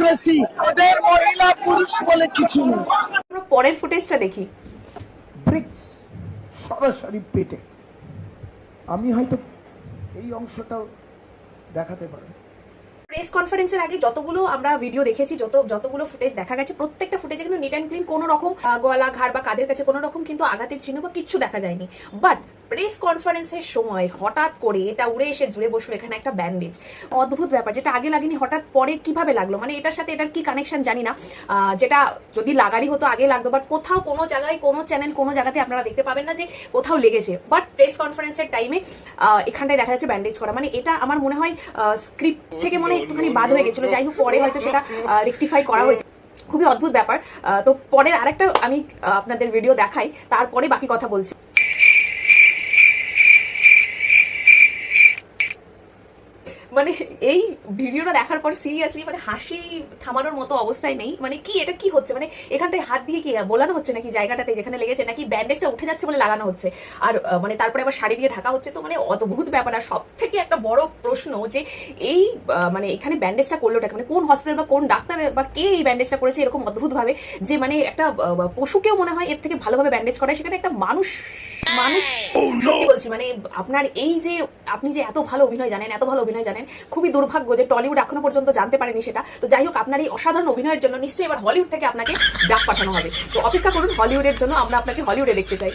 Democracy, এদের মহিলা পুরুষ বলে কিছু নেই। আমরা পরের ফুটেজটা দেখি। ব্রিক্স সরাসরি পেটে, আমি হয়তো এই অংশটাও দেখাতে পারি। প্রেস কনফারেন্সের আগে যতগুলো আমরা ভিডিও দেখেছি, যতগুলো ফুটেজ দেখা গেছে, প্রত্যেকটা ফুটেজে কিন্তু নিট অ্যান্ড ক্লিন, কোনো রকম গলা ঘাড় বা কাঁধের কাছে কোনো রকম কিন্তু আঘাতের চিহ্ন বা কিচ্ছু দেখা যায়নি। বাট প্রেস কনফারেন্সের সময় হঠাৎ করে এটা উড়ে এসে জুড়ে বসলো এখানে একটা ব্যান্ডেজ। অদ্ভুত ব্যাপার, যেটা আগে লাগেনি হঠাৎ পরে কিভাবে লাগলো, মানে এটার সাথে এটার কি কানেকশন জানি না। যেটা যদি লাগারই হতো আগে লাগতো, বাট কোথাও কোনো জায়গায় কোনো চ্যানেল কোনো জায়গাতে আপনারা দেখতে পাবেন না যে কোথাও লেগেছে। বাট প্রেস কনফারেন্সের টাইমে এখানটায় দেখা যাচ্ছে ব্যান্ডেজ করা, মানে এটা আমার মনে হয় স্ক্রিপ্ট থেকে মনে হয় একটুখানি বাদ হয়ে গেছিল। যাই হোক, পরে হয়তো সেটা রেকটিফাই করা হয়েছে। খুবই অদ্ভুত ব্যাপার। তো পরের আরেকটা আমি আপনাদের ভিডিও দেখাই, তারপরে বাকি কথা বলছি। মানে এই ভিডিওটা দেখার পর সিরিয়াসলি মানে হাসি থামানোর মতো অবস্থায় নেই। মানে কি এটা কি হচ্ছে, মানে এখানটায় হাত দিয়ে কি বোলানো হচ্ছে নাকি জায়গাটাতে যেখানে লেগেছে, নাকি ব্যান্ডেজটা উঠে যাচ্ছে বলে লাগানো হচ্ছে, আর মানে তারপরে আবার শাড়ি দিয়ে ঢাকা হচ্ছে। তো মানে অদ্ভুত ব্যাপার। আর সব থেকে একটা বড় প্রশ্ন যে এই মানে এখানে ব্যান্ডেজটা করলোটা মানে কোন হসপিটাল বা কোন ডাক্তার বা কে এই ব্যান্ডেজটা করেছে এরকম অদ্ভুত ভাবে, যে মানে একটা পশুকেও মনে হয় এর থেকে ভালোভাবে ব্যান্ডেজ করায়, সেখানে একটা মানুষ সত্যি বলছি মানে আপনার এই যে আপনি যে এত ভালো অভিনয় জানেন, খুবই দুর্ভাগ্য যে টলিউড এখনো পর্যন্ত জানতে পারেনি সেটা। তো যাই হোক, আপনার এই অসাধারণ অভিনয়ের জন্য নিশ্চয়ই এবার হলিউড থেকে আপনাকে ডাক পাঠানো হবে। তো অপেক্ষা করুন হলিউডের জন্য, আমরা আপনাকে হলিউডে দেখতে চাই।